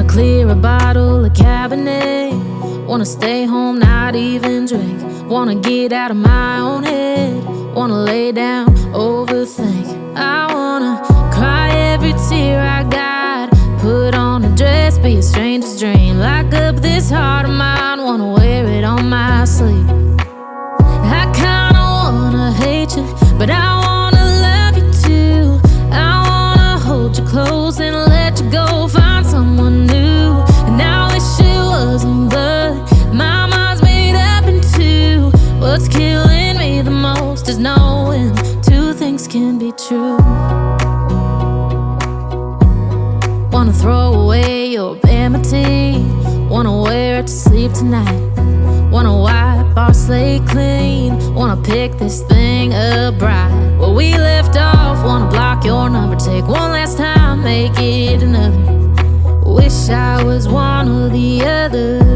clear a bottle of Cabernet. Wanna stay home, not even drink. Wanna get out of my own head. Wanna lay down, overthink. I wanna cry every tear I got. Put on a dress, be a stranger's dream. Lock up this heart of mine, wanna wear it on my sleeve. I kinda wanna hate you, but I wanna love you too. I wanna hold you close and let you go, find someone new. And I wish it wasn't, but my mind's made up in two. What's killing me the most is knowing two things can be true. Wanna throw away your vanity. Wanna wear it to sleep tonight. Wanna wipe our slate clean. Wanna pick this thing up right where we left off. Wanna block your number, take one last time, make it another. Wish I was one or the other.